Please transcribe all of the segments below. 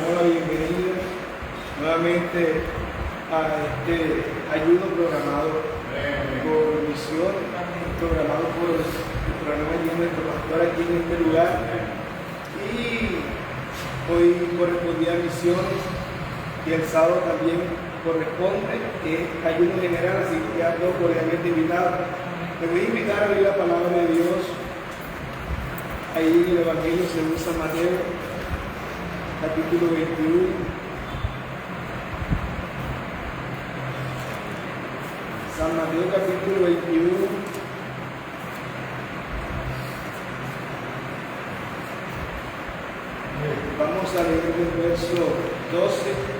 damos la bienvenida nuevamente a este ayuno programado por Misión, programado por el programa de nuestro pastor aquí en este lugar. Y hoy correspondía a Misiones y el sábado también corresponde, que es ayuno general, así que ya todos cordialmente invitados. Me voy a invitar a leer la palabra de Dios ahí en el Evangelio según San Mateo, capítulo 21. San Mateo capítulo 21. Vamos a leer el verso 12.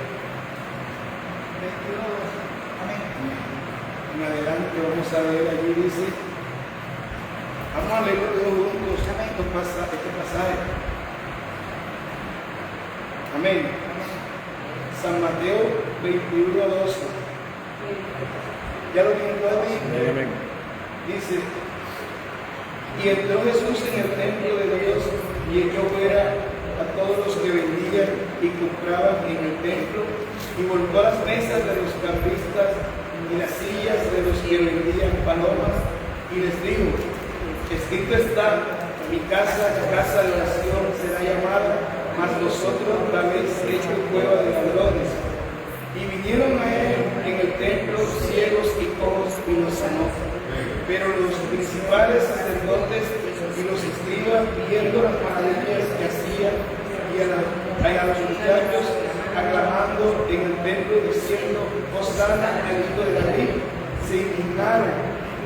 En adelante vamos a leer, allí dice, vamos a leerlo todos juntos, este pasaje. Amén. San Mateo 21 a 12. ¿Ya lo tienen todo ahí? Amén. Dice, y entró Jesús en el templo de Dios y echó fuera a todos los que vendían y compraban en el templo y volvió a las mesas de los cambistas y las sillas de los que vendían palomas y les dijo, escrito está, mi casa, casa de oración será llamada, mas vosotros la habéis hecho cueva de ladrones. Y vinieron a él en el templo ciegos y cojos y los sanó. Pero los principales sacerdotes y los escribas, viendo las maravillas que hacía, y a los muchachos aclamando en el templo diciendo, Hosana al Hijo de David, se indignaron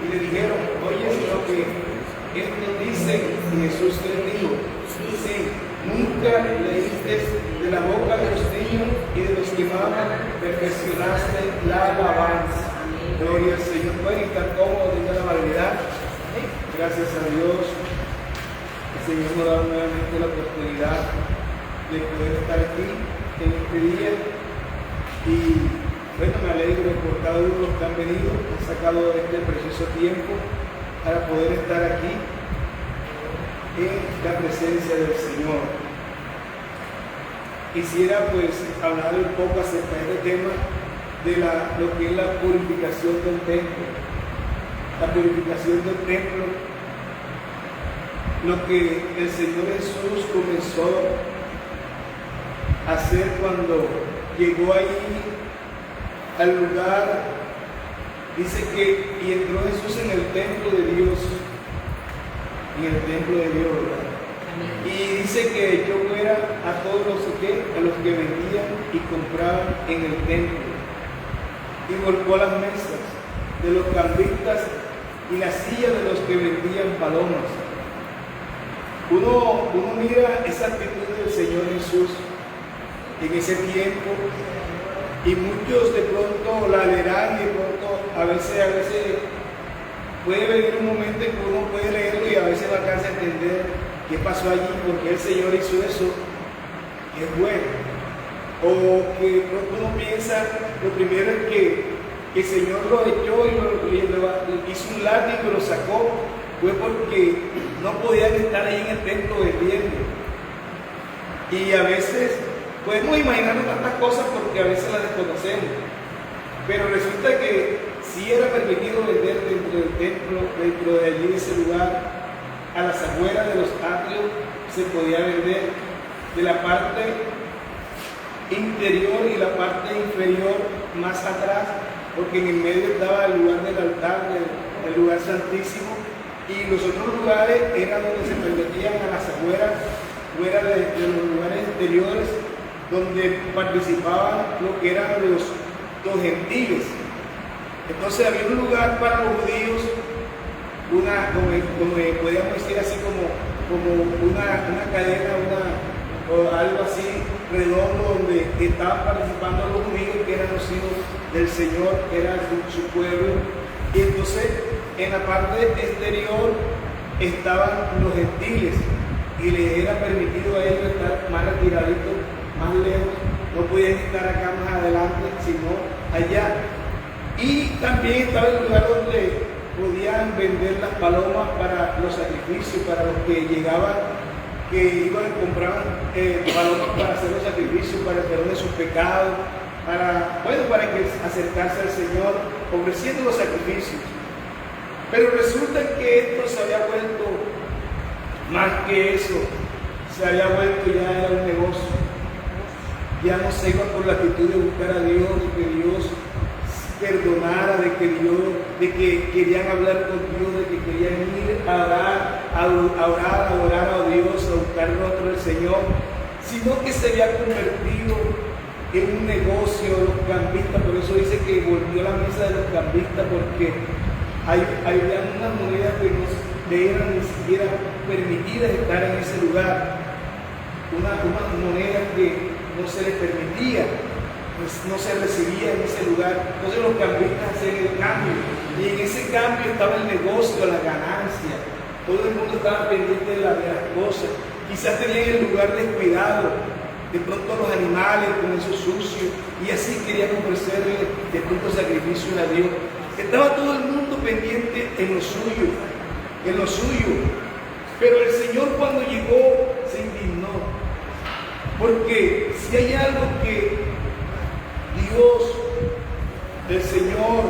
y le dijeron, oye lo que esto dice. Y Jesús les dijo, sí, nunca leíste de la boca de los niños y de los que maman, perfeccionaste la alabanza. Gloria al Señor. Pueden estar cómodos en la amabilidad. Gracias a Dios. El Señor nos da nuevamente la oportunidad de poder estar aquí en este día. Y bueno, me alegro por cada uno de los que han venido, han sacado este precioso tiempo para poder estar aquí en la presencia del Señor. Quisiera pues hablar un poco acerca de este tema de lo que es la purificación del templo. La purificación del templo, lo que el Señor Jesús comenzó a hacer cuando llegó ahí al lugar. Dice que y entró Jesús en el templo de Dios, en el templo de Dios, ¿verdad? Y dice que echó fuera a todos los que vendían y compraban en el templo y volcó las mesas de los cambistas y las sillas de los que vendían palomas. Uno mira esa actitud del Señor Jesús en ese tiempo y muchos de pronto la leerán y de pronto a veces puede venir un momento en que uno puede leerlo y a veces no alcanza a entender qué pasó allí, porque el Señor hizo eso, que es bueno. O que pronto uno piensa, lo primero es que el Señor lo echó y hizo un látigo y lo sacó, fue porque no podían estar ahí en el templo vendiendo. Y a veces podemos imaginarnos tantas cosas porque a veces las desconocemos, pero resulta que sí era permitido vender dentro del templo, dentro de allí, de ese lugar. A las afueras de los atrios se podía vender, de la parte interior y la parte inferior más atrás, porque en el medio estaba el lugar del altar, el lugar santísimo, y los otros lugares eran donde se permitían a las afueras, fuera de los lugares exteriores, donde participaban lo que eran los gentiles. Entonces había un lugar para los judíos, como podríamos decir así como una cadena, o algo así redondo, donde estaban participando los judíos que eran los hijos del Señor, que era su pueblo. Y entonces en la parte exterior estaban los gentiles y les era permitido a ellos estar más retiraditos, más lejos, no podían estar acá más adelante, sino allá. Y también estaba el lugar donde podían vender las palomas para los sacrificios, para los que llegaban que iban a comprar palomas para hacer los sacrificios, para el perdón de sus pecados, para que acercarse al Señor, ofreciendo los sacrificios. Pero resulta que esto se había vuelto más que eso, se había vuelto ya era un negocio. Ya no se iba por la actitud de buscar a Dios, de que Dios perdonara, de que querían hablar con Dios, de que querían ir a orar, a adorar a Dios, a buscar el rostro del Señor, sino que se había convertido en un negocio los cambistas. Por eso dice que volvió a la mesa de los cambistas, porque había unas monedas que no le eran ni siquiera permitidas estar en ese lugar, unas monedas que no se les permitía, pues no se recibía en ese lugar. Entonces los cambistas hacían el cambio, y en ese cambio estaba el negocio, la ganancia. Todo el mundo estaba pendiente de las cosas. Quizás tenían el lugar descuidado, de pronto los animales con eso sucio, y así querían ofrecerle de pronto sacrificio a Dios. Estaba todo el mundo pendiente en lo suyo, pero el Señor cuando llegó se indignó, porque si hay algo que Dios, el Señor,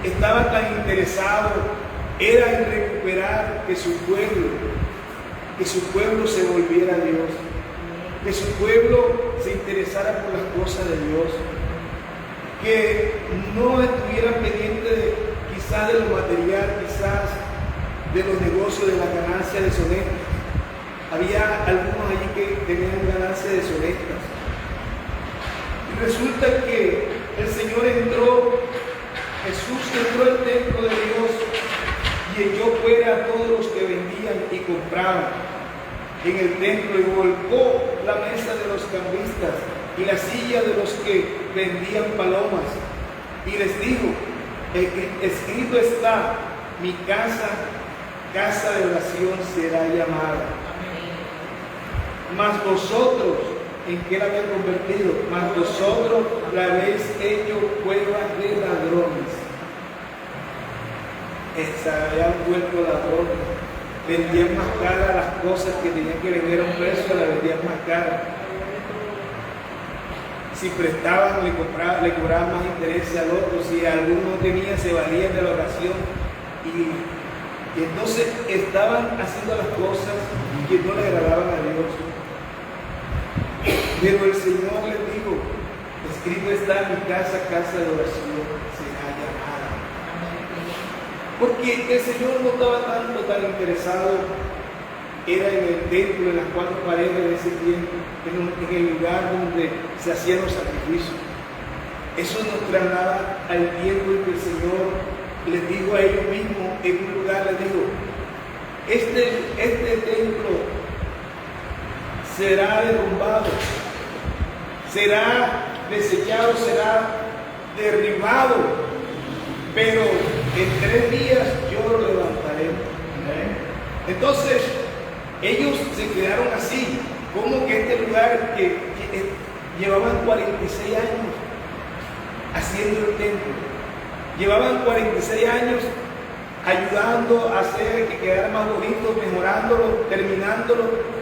estaba tan interesado, era en recuperar que su pueblo se volviera a Dios, que su pueblo se interesara por las cosas de Dios, que no estuvieran pendientes quizás de lo material, quizás de los negocios, de la ganancia deshonesta. Había algunos allí que tenían ganancias deshonestas. Y resulta que el Señor Jesús entró al templo de Dios y echó fuera a todos los que vendían y compraban en el templo, y volcó la mesa de los cambistas y la silla de los que vendían palomas, y les dijo: escrito está, mi casa, casa de oración será llamada. Mas vosotros, ¿en qué la habéis convertido? Mas vosotros la habéis hecho cueva de ladrones. Se habían vuelto ladrones. Vendían más caras las cosas que tenían que vender a un precio, las vendían más caras. Si prestaban, le cobraban más intereses al otro. Si alguno tenía, se valían de la oración. Y entonces estaban haciendo las cosas que no le agradaban a Dios. Pero el Señor les dijo: escrito está, mi casa, casa de oración será llamada. Porque el Señor no estaba tan interesado, era en el templo, en las cuatro paredes de ese tiempo, en el lugar donde se hacían los sacrificios. Eso nos traslada al tiempo en que el Señor les dijo a ellos mismos, en un lugar les dijo: este templo será derrumbado, será desechado, será derribado, pero en 3 días yo lo levantaré. Entonces ellos se quedaron así, como que este lugar que llevaban 46 años haciendo el templo, llevaban 46 años ayudando a hacer que quedara más bonito, mejorándolo, terminándolo,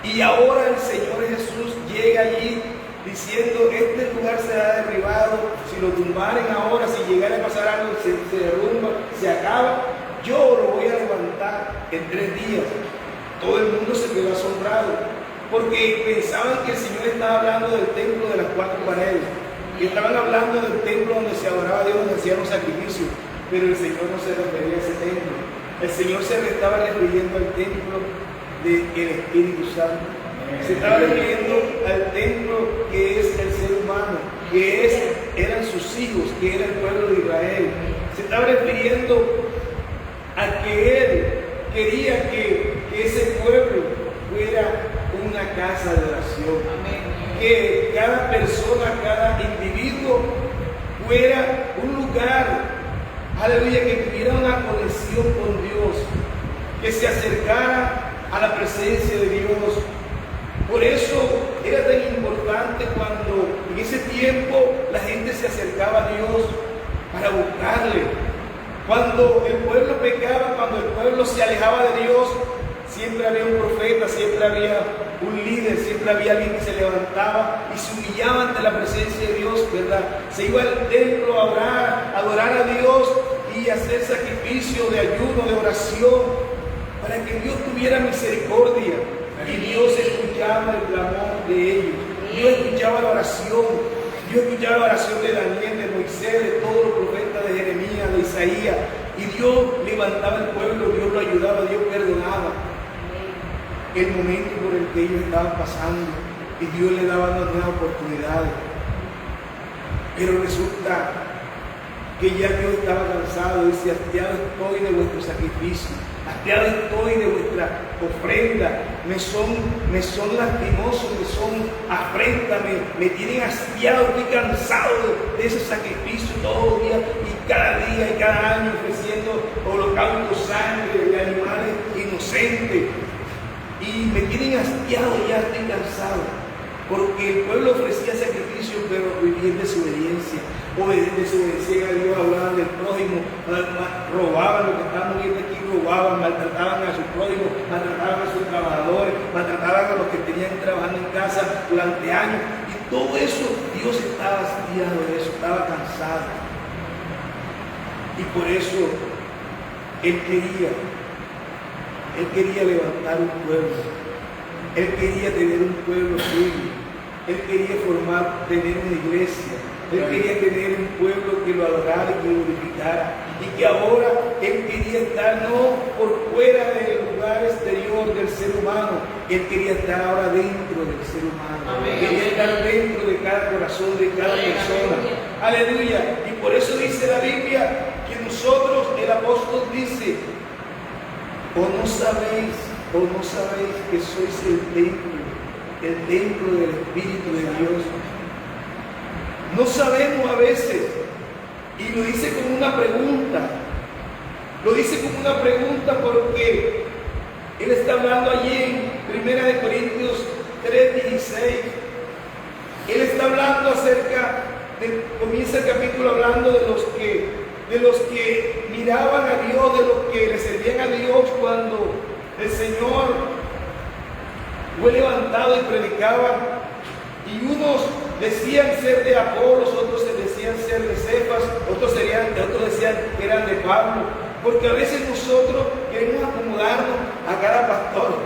y ahora el Señor Jesús llega allí diciendo: este lugar será derribado, si lo tumbaren ahora, si llegara a pasar algo, se derrumba, se acaba, yo lo voy a levantar en 3 días. Todo el mundo se quedó asombrado, porque pensaban que el Señor estaba hablando del templo de las 4 paredes, que estaban hablando del templo donde se adoraba a Dios, donde hacían los sacrificios, pero el Señor no se refería a ese templo. El Señor se estaba refiriendo al templo del Espíritu Santo. Se estaba refiriendo al templo que es el ser humano, que eran sus hijos, que era el pueblo de Israel. Se estaba refiriendo a que Él quería que ese pueblo fuera una casa de oración. Amén. Que cada persona, cada individuo fuera un lugar, aleluya, que tuviera una conexión con Dios, que se acercara a la presencia de Dios. Por eso era tan importante cuando en ese tiempo la gente se acercaba a Dios para buscarle. Cuando el pueblo pecaba, cuando el pueblo se alejaba de Dios, siempre había un profeta, siempre había un líder, siempre había alguien que se levantaba y se humillaba ante la presencia de Dios, ¿verdad? Se iba al templo a orar, a adorar a Dios y hacer sacrificio de ayuno, de oración, para que Dios tuviera misericordia. Y Dios escuchaba el clamor de ellos. Dios escuchaba la oración. Dios escuchaba la oración de Daniel, de Moisés, de todos los profetas, de Jeremías, de Isaías. Y Dios levantaba el pueblo, Dios lo ayudaba, Dios perdonaba el momento por el que ellos estaban pasando. Y Dios le daba nuevas oportunidades. Pero resulta que ya Dios estaba cansado, dice: hastiado estoy de vuestro sacrificio, hastiado estoy de vuestra ofrenda, me son lastimosos, me son afrenta, me tienen hastiado, estoy cansado de ese sacrificio todos los días y cada año ofreciendo holocaustos, sangre de animales inocentes, y me tienen hastiado, ya estoy cansado. Porque el pueblo ofrecía sacrificios, pero vivía en desobediencia. Desobedecían a Dios, hablaban del prójimo, robaban, lo que estaban viendo aquí, robaban, maltrataban a sus prójimos, maltrataban a sus trabajadores, maltrataban a los que tenían trabajando en casa durante años. Y todo eso, Dios estaba hastiado de eso, estaba cansado. Y por eso Él quería levantar un pueblo. Él quería tener un pueblo suyo. Él quería tener una iglesia. Él quería tener un pueblo que lo adorara y que lo glorificara. Y que ahora Él quería estar no por fuera del lugar exterior del ser humano. Él quería estar ahora dentro del ser humano. Amén. Quería estar dentro de cada corazón, de cada persona. Aleluya. Y por eso dice la Biblia que nosotros, el apóstol dice: ¿o no sabéis que sois el templo del Espíritu de Dios? No sabemos a veces, y lo dice como una pregunta, porque Él está hablando allí en 1 Corintios 3:16. Él está hablando comienza el capítulo hablando de los que miraban a Dios, de los que le servían a Dios cuando el Señor fue levantado y predicaba, y unos decían ser de Apolos, otros decían ser de Cefas, otros decían que eran de Pablo, porque a veces nosotros queremos acomodarnos a cada pastor,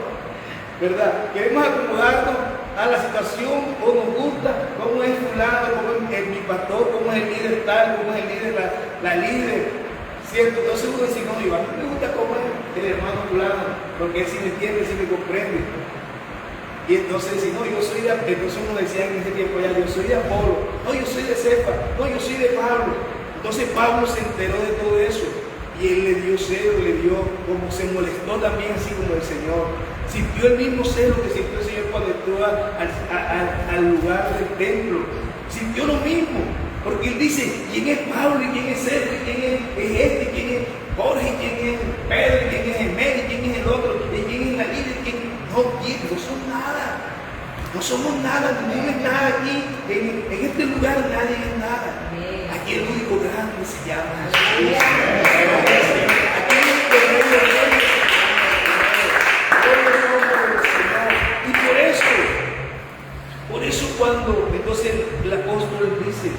¿verdad? Queremos acomodarnos a la situación, o nos gusta cómo es fulano, cómo es mi pastor, cómo es el líder tal, cómo es el líder, la líder, ¿cierto? Entonces uno dice: no, a mí me gusta cómo es el hermano fulano, porque él sí me entiende, sí me comprende. Y entonces dice: no, yo soy de... Entonces uno decía en ese tiempo ya: yo soy de Apolo, no, yo soy de Cefas, no, yo soy de Pablo. Entonces Pablo se enteró de todo eso, y él le dio celo, como se molestó también, así como el Señor. Sintió el mismo celo que sintió el Señor cuando entró al lugar del templo. Sintió lo mismo, porque él dice: ¿quién es Pablo? ¿Y quién es Cefas? ¿Y quién es este? ¿Y quién es Jorge? ¿Y quién es Pedro? ¿Y quién es Emel? ¿Y quién es el otro? ¿Y quién es la líder? No son nada. No somos nada, ninguno es nada aquí. En este lugar nadie es nada. Aquí el único grande se llama Jesús. Aquí el único rey de reyes. Y por eso cuando entonces el apóstol dice: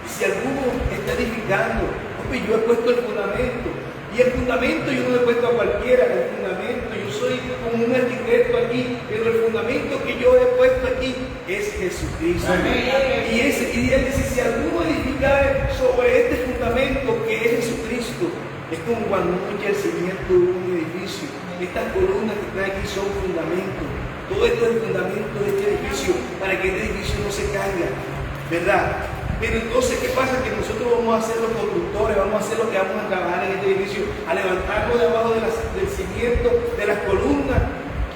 si alguno está edificando, yo he puesto el fundamento. Y el fundamento yo no lo he puesto a cualquiera, el fundamento, yo soy como un arquitecto aquí, pero el fundamento que yo he puesto aquí es Jesucristo. Amén. Y él dice: si alguno edifica sobre este fundamento que es Jesucristo, es como cuando uno echa el cimiento de un edificio. Estas columnas que están aquí son fundamentos. Todo esto es el fundamento de este edificio, para que este edificio no se caiga, ¿verdad? Pero entonces, ¿qué pasa? Que nosotros vamos a ser los constructores, vamos a ser los que vamos a trabajar en este edificio, a levantarlo de abajo del cimiento, de las columnas,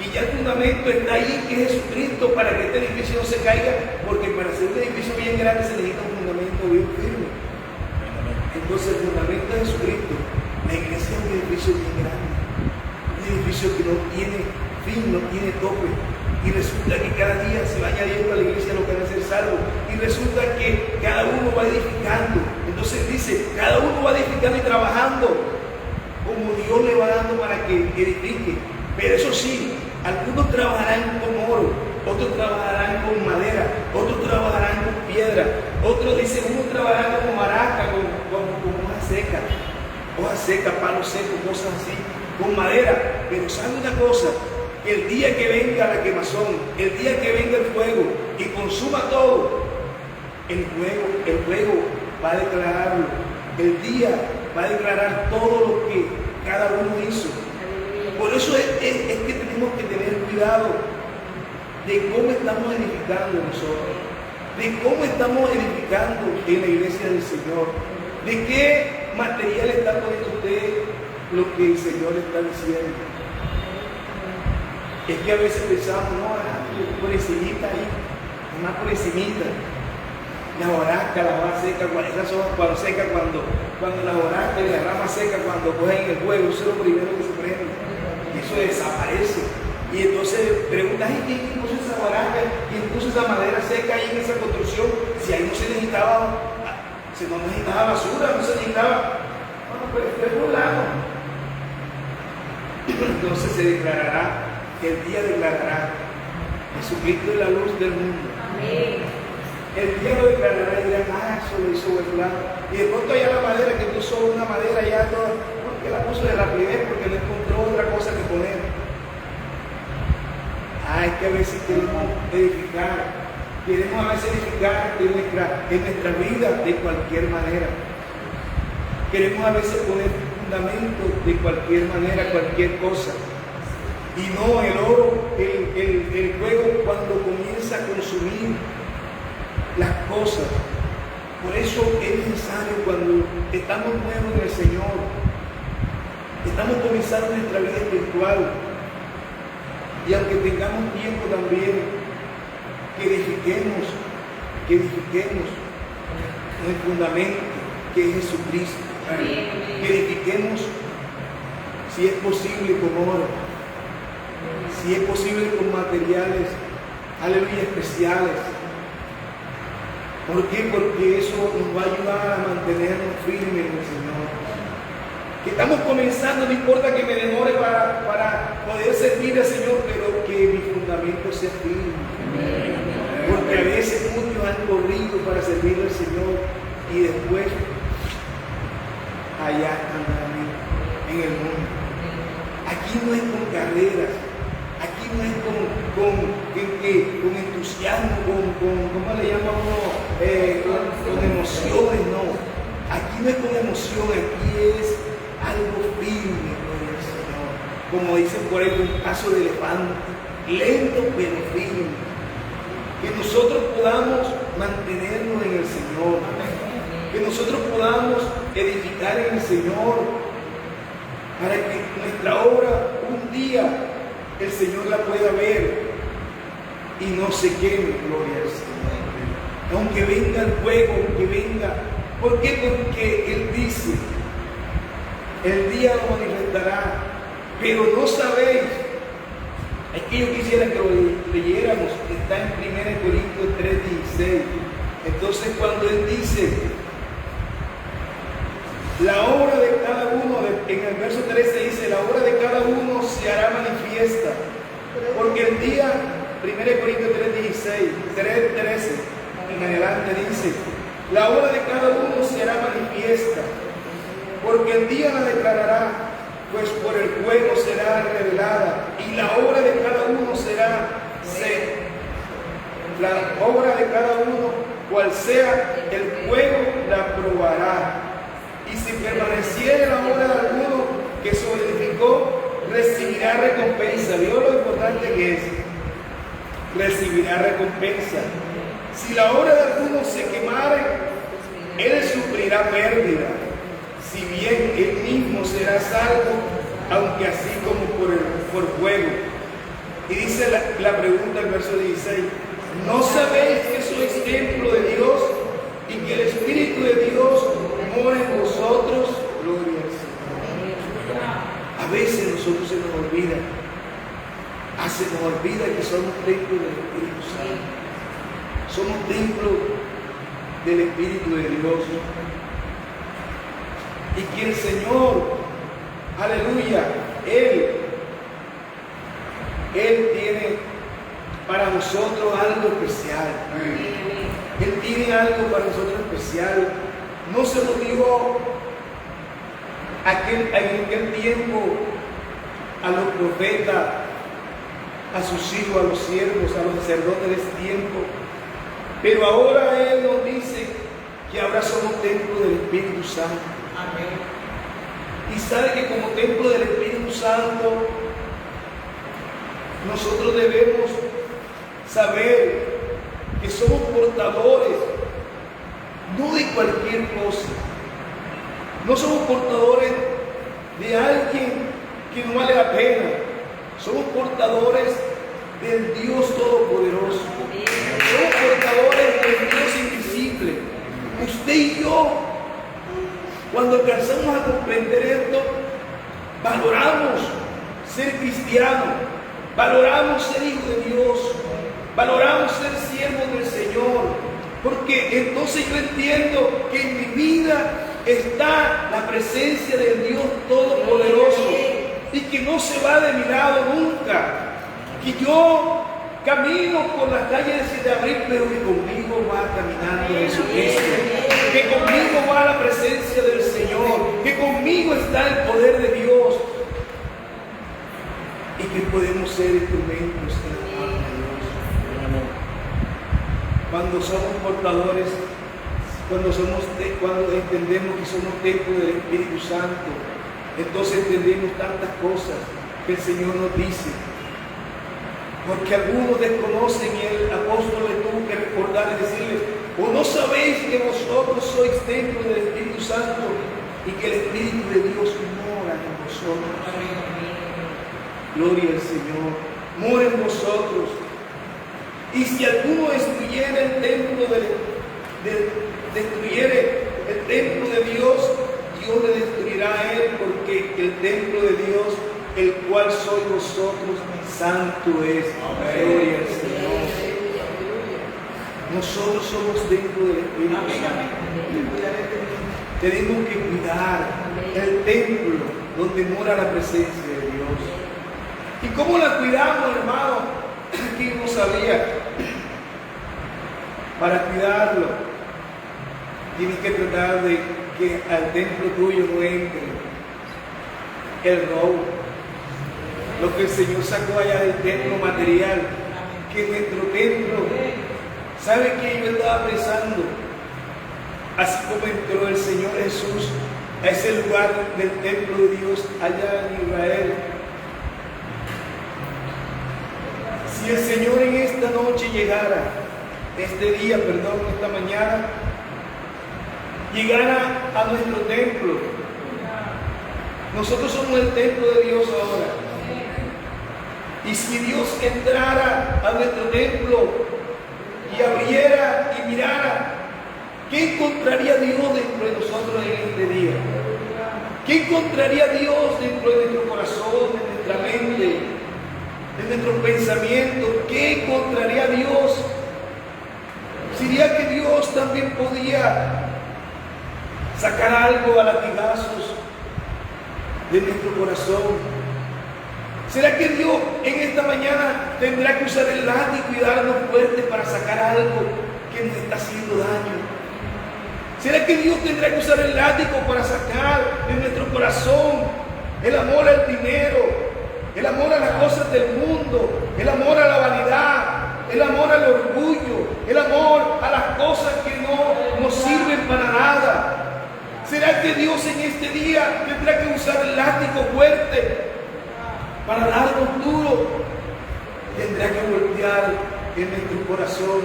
que ya el fundamento está ahí, que es Jesucristo, para que este edificio no se caiga, porque para hacer un edificio bien grande se necesita un fundamento bien firme. Entonces, el fundamento es Jesucristo. La iglesia es un edificio bien grande, un edificio que no tiene fin, no tiene tope. Y resulta que cada día se va añadiendo a la iglesia lo que van a ser salvos. Y resulta que cada uno va edificando. Entonces dice: cada uno va edificando y trabajando como Dios le va dando para que edifique. Pero eso sí, algunos trabajarán con oro, otros trabajarán con madera, otros trabajarán con piedra, otros dicen, unos trabajarán con maraca, con hoja seca, palo seco, cosas así, con madera. Pero ¿sabe una cosa? Que el día que venga la quemazón, el día que venga el fuego y consuma todo, el fuego va a declararlo. El día va a declarar todo lo que cada uno hizo. Por eso es que tenemos que tener cuidado de cómo estamos edificando nosotros, de cómo estamos edificando en la iglesia del Señor, de qué material está poniendo usted lo que el Señor está diciendo. Es que a veces pensamos, no, por encimita ahí, más por encimita. La hojarasca, la hoja seca, esas hojas cuando seca, cuando la hojarasca y la rama seca, cuando cogen el fuego, eso es lo primero que se prende. Eso desaparece. Y entonces preguntas, ¿y quién puso esa hojarasca? ¿Quién puso esa madera seca ahí en esa construcción? Si ahí no se necesitaba basura, no se necesitaba. Bueno, pues fue por lado. Entonces se declarará, el día declarará, Jesucristo es la luz del mundo. Amén. El día lo declarará y dirán, eso lo hizo fulano. Y de pronto ya la madera que puso una madera ya toda, porque la puso de rapidez, porque no encontró otra cosa que poner. Es que a veces queremos edificar en nuestra vida de cualquier manera. Queremos a veces poner fundamentos de cualquier manera, cualquier cosa. Y no, el oro, el fuego cuando comienza a consumir las cosas. Por eso es necesario cuando estamos nuevos en el Señor, estamos comenzando nuestra vida espiritual, y aunque tengamos tiempo también, que edifiquemos el fundamento que es Jesucristo, que edifiquemos, si es posible, con oro, si es posible con materiales, aleluya, especiales. ¿Por qué? Porque eso nos va a ayudar a mantenernos firmes en el Señor. Que estamos comenzando, no importa que me demore para poder servir al Señor, pero que mi fundamento sea firme. Porque a veces muchos han corrido para servir al Señor y después allá andan en el mundo. Aquí no es con carreras. Aquí no es con entusiasmo, ¿cómo le llama uno? Con emociones, no. Aquí no es con emoción, aquí es algo firme, gloria al Señor. Como dicen por ahí, un paso de elefante, lento pero firme. Que nosotros podamos mantenernos en el Señor, que nosotros podamos edificar en el Señor, para que nuestra obra un día el Señor la pueda ver y no se queme, gloria al Señor. Aunque venga el fuego, aunque venga. ¿Por qué? Porque Él dice, el día lo manifestará, pero no sabéis. Es que yo quisiera que lo leyéramos, está en 1 Corintios 3:16. Entonces cuando Él dice, la obra de cada uno, en el verso 13 dice, la obra de cada uno se hará manifiesta, porque el día, 1 Corintios 3:13, en adelante dice, la obra de cada uno se hará manifiesta, porque el día la declarará, pues por el fuego será revelada, y la obra de cada uno será la obra de cada uno, cual sea el fuego, la probará. Y si permaneciere la obra de alguno que se edificó, recibirá recompensa. ¿Vio lo importante que es? Recibirá recompensa. Si la obra de alguno se quemare, él sufrirá pérdida. Si bien él mismo será salvo, aunque así como por fuego. Y dice la pregunta del verso 16: ¿no sabéis que sois templo de Dios y que el Espíritu de Dios mora en vosotros? Gloria al Señor. A veces nosotros se nos olvida, que somos templo del Espíritu Santo. Somos templo del Espíritu de Dios. Y que el Señor, aleluya, Él Él tiene para nosotros algo especial. Él tiene algo para nosotros especial. No se lo dio en aquel tiempo a los profetas, a sus hijos, a los siervos, a los sacerdotes de ese tiempo. Pero ahora Él nos dice que ahora somos templo del Espíritu Santo. Amén. Y sabe que como templo del Espíritu Santo, nosotros debemos saber que somos portadores, no de cualquier cosa. No somos portadores de alguien que no vale la pena. Somos portadores del Dios Todopoderoso. Somos portadores del Dios invisible. Usted y yo, cuando alcanzamos a comprender esto, valoramos ser cristianos, valoramos ser hijos de Dios, valoramos ser siervos del Señor, porque entonces yo entiendo que en mi vida está la presencia del Dios Todopoderoso y que no se va de mi lado nunca, que yo camino por las calles de 7 de abril, pero que conmigo va caminando Jesucristo, que conmigo va la presencia del Señor, que conmigo está el poder de Dios y que podemos ser instrumentos en la mano de Dios. Cuando somos portadores, cuando entendemos que somos templo del Espíritu Santo, entonces entendemos tantas cosas que el Señor nos dice. Porque algunos desconocen y el apóstol le tuvo que recordar y decirles: ¿o no sabéis que vosotros sois templo del Espíritu Santo y que el Espíritu de Dios mora en vosotros? Gloria al Señor, mora en vosotros. Y si alguno destruyere el templo de Dios, Dios le destruirá a él, porque el templo de Dios, el cual sois vosotros, santo es. Gloria al Señor. Nosotros somos templo del Espíritu Santo. Tenemos que cuidar el templo donde mora la presencia de Dios. ¿Y cómo la cuidamos, hermano? Aquí no sabía. Para cuidarlo, tienes que tratar de que al templo tuyo no entre el robo, lo que el Señor sacó allá del templo material, que nuestro templo, ¿sabe qué? Yo estaba pensando, así como entró el Señor Jesús a ese lugar del templo de Dios allá en Israel. Si el Señor en esta noche llegara, esta mañana, llegara a nuestro templo, nosotros somos el templo de Dios ahora. Y si Dios entrara a nuestro templo y abriera y mirara, ¿qué encontraría Dios dentro de nosotros en este día? ¿Qué encontraría Dios dentro de nuestro corazón, de nuestra mente, de nuestros pensamientos? ¿Qué encontraría Dios? ¿Sería que Dios también podía sacar algo a latigazos de nuestro corazón? ¿Será que Dios en esta mañana tendrá que usar el látigo y darnos fuerte para sacar algo que nos está haciendo daño? ¿Será que Dios tendrá que usar el látigo para sacar de nuestro corazón el amor al dinero, el amor a las cosas del mundo, el amor a la vanidad, el amor al orgullo, el amor a las cosas que no nos sirven para nada? ¿Será que Dios en este día tendrá que usar el látigo fuerte para darnos duro? Tendrá que voltear en nuestro corazón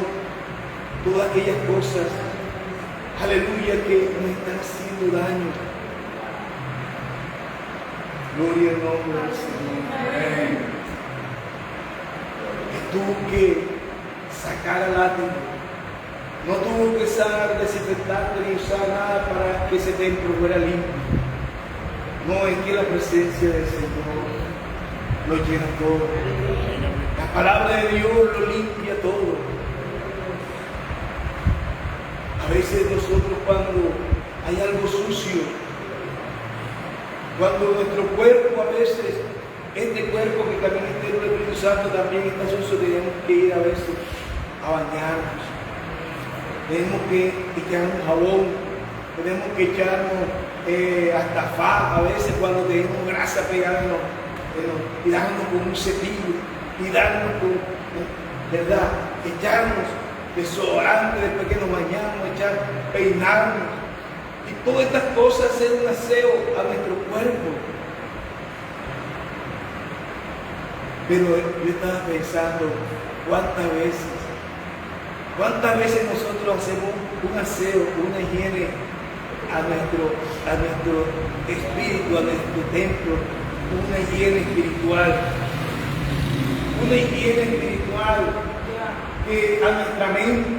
todas aquellas cosas, aleluya, que nos están haciendo daño. Gloria al nombre del Señor. Y tuvo que sacar al látigo. No tuvo que usar desinfectante ni usar nada para que ese templo fuera limpio. No, es que la presencia del Señor lo llena todo. La palabra de Dios lo limpia todo. A veces nosotros, cuando hay algo sucio, cuando nuestro cuerpo a veces este cuerpo que también es templo del Espíritu Santo también está sucio, tenemos que ir a veces a bañarnos. Tenemos que echarnos jabón, tenemos que echarnos hasta fa a veces cuando tenemos grasa pegada y darnos con un cepillo y darnos con, ¿verdad? Echarnos desodorante después que nos bañamos, peinarnos y todas estas cosas, hacer un aseo a nuestro cuerpo. Pero yo estaba pensando, ¿cuántas veces nosotros hacemos un aseo, una higiene a nuestro espíritu, a nuestro templo, una higiene espiritual? Una higiene espiritual a nuestra mente.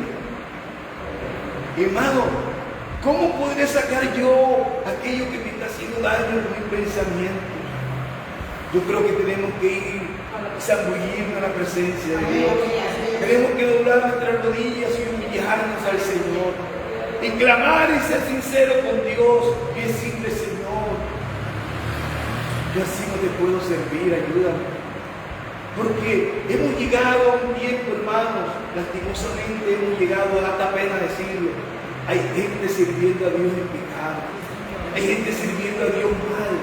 Hermano, ¿cómo podré sacar yo aquello que me está haciendo daño en mis pensamientos? Yo creo que tenemos que ir a zambullirnos a la presencia de Dios. Tenemos que doblar nuestras rodillas y humillarnos al Señor. Y clamar y ser sincero con Dios y decirle: Señor, yo así no te puedo servir, ayúdame. Porque hemos llegado a un tiempo, hermanos, lastimosamente hemos llegado, hasta pena decirlo. Hay gente sirviendo a Dios en pecado. Hay gente sirviendo a Dios mal.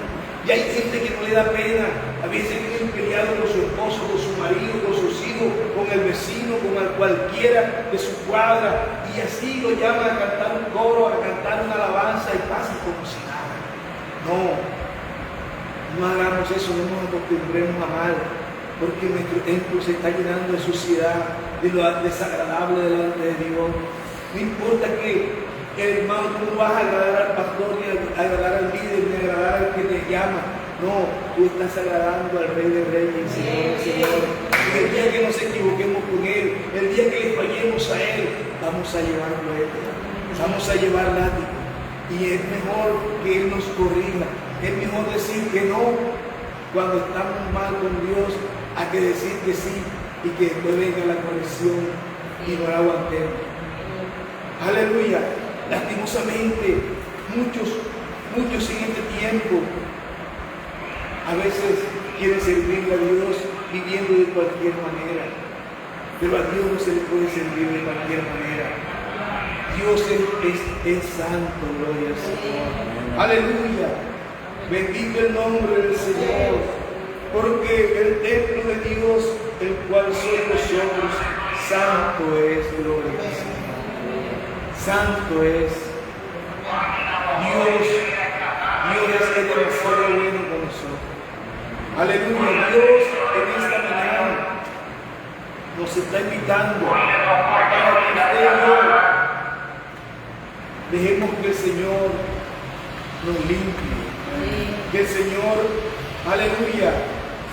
Y hay gente que no le da pena. A veces vienen peleados con su esposo, con su marido, con sus hijos, con el vecino, con cualquiera de su cuadra. Y así lo llaman a cantar un coro, a cantar una alabanza y pasan como si nada. No hagamos eso, no nos acostumbremos a mal. Porque nuestro templo se está llenando de suciedad, de lo desagradable delante de Dios. No importa que, hermano, tú no vas a agradar al pastor, ni a agradar al líder, ni a agradar al que te llama. No, tú estás agradando al Rey de Reyes, Señor, Señor. Y el día que nos equivoquemos con Él, el día que le fallemos a Él, vamos a llevarlo a Él. Vamos a llevar látigo. Y es mejor que Él nos corrija. Es mejor decir que no cuando estamos mal con Dios, a que decir que sí y que después venga la corrección y no la aguantemos. Aleluya. Lastimosamente, muchos en este tiempo a veces quieren servirle a Dios viviendo de cualquier manera, pero a Dios no se le puede servir de cualquier manera. Dios es santo, gloria al Señor. Aleluya. Bendito el nombre del Señor. Porque el templo de Dios, el cual sois vosotros, santo es, gloria al Señor. Santo es. Dios es demasiado bueno con nosotros. Aleluya. Dios en esta mañana nos está invitando para que usted y yo dejemos que el Señor nos limpie. Que el Señor, aleluya,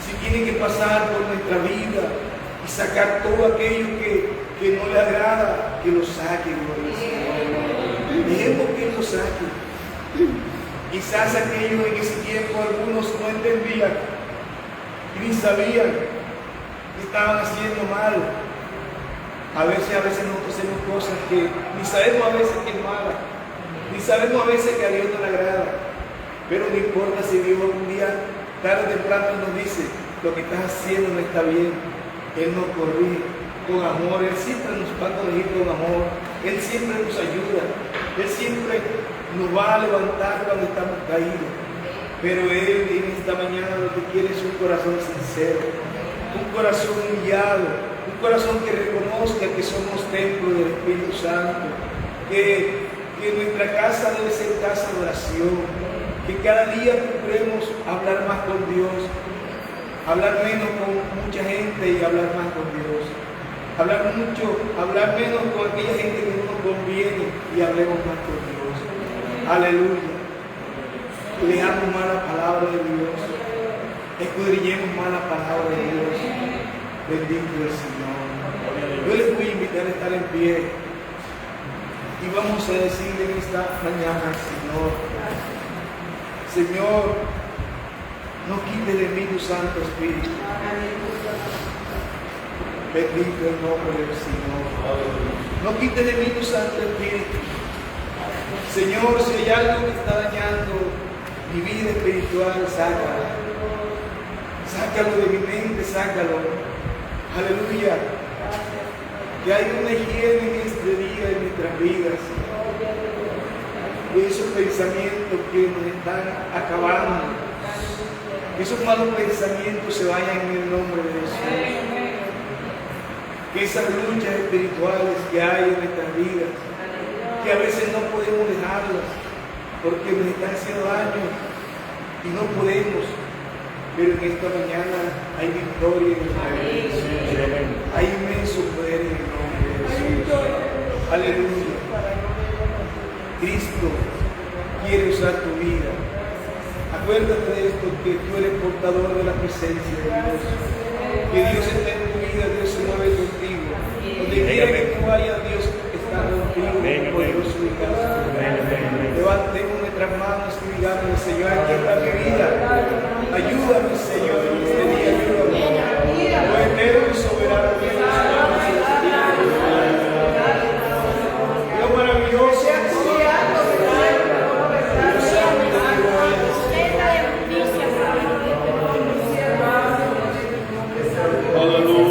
si tiene que pasar por nuestra vida y sacar todo aquello que no le agrada, que lo saque, gloria al Señor. Dejemos que Él lo saque. Quizás aquello en ese tiempo algunos no entendían y ni sabían que estaban haciendo mal. A veces nosotros hacemos cosas que ni sabemos a veces que es mala, ni sabemos a veces que a Dios no le agrada. Pero no importa si Dios un día, tarde o temprano, nos dice: lo que estás haciendo no está bien. Él nos corrige con amor. Él siempre nos va a corregir con amor. Él siempre nos ayuda. Él siempre nos va a levantar cuando estamos caídos. Pero Él en esta mañana lo que quiere es un corazón sincero, un corazón humillado, un corazón que reconozca que somos templo del Espíritu Santo, que nuestra casa debe ser casa de oración, que cada día procuremos hablar más con Dios, hablar menos con mucha gente y hablar más con Dios, hablar menos con aquella gente que no nos conviene y hablemos más con Dios. Aleluya. Leamos más la palabra de Dios, escudriñemos más la palabra de Dios. Bendito el Señor. Yo les voy a invitar a estar en pie y vamos a decirle en esta mañana: Señor, no quites de mí tu Santo Espíritu. Bendito el nombre del Señor. No quites de mí tu Santo Espíritu. Señor, si hay algo que está dañando mi vida espiritual, sácala. Sácalo de mi mente, sácalo. Aleluya. Que hay una higiene en este día, en nuestras vidas. De esos pensamientos que nos están acabando. Que esos malos pensamientos se vayan en el nombre de Jesús. Que esas luchas espirituales que hay en nuestras vidas, que a veces no podemos dejarlas porque nos están haciendo daño y no podemos, pero en esta mañana hay victoria en nuestra vida. Hay inmenso poder en el nombre de Jesús. Aleluya. Cristo quiere usar tu vida. Acuérdate de esto, que tú eres portador de la presencia de Dios. Que Dios está en tu vida, Dios se mueve contigo. Donde quiera que tú vayas, Dios está contigo, poderoso y grato. Levantemos nuestras manos y digamos, Señor, aquí está mi vida. Ayúdame, Señor, en este día, ayúdame. Oh eterno y soberano Dios, Dios maravilloso. Aleluya.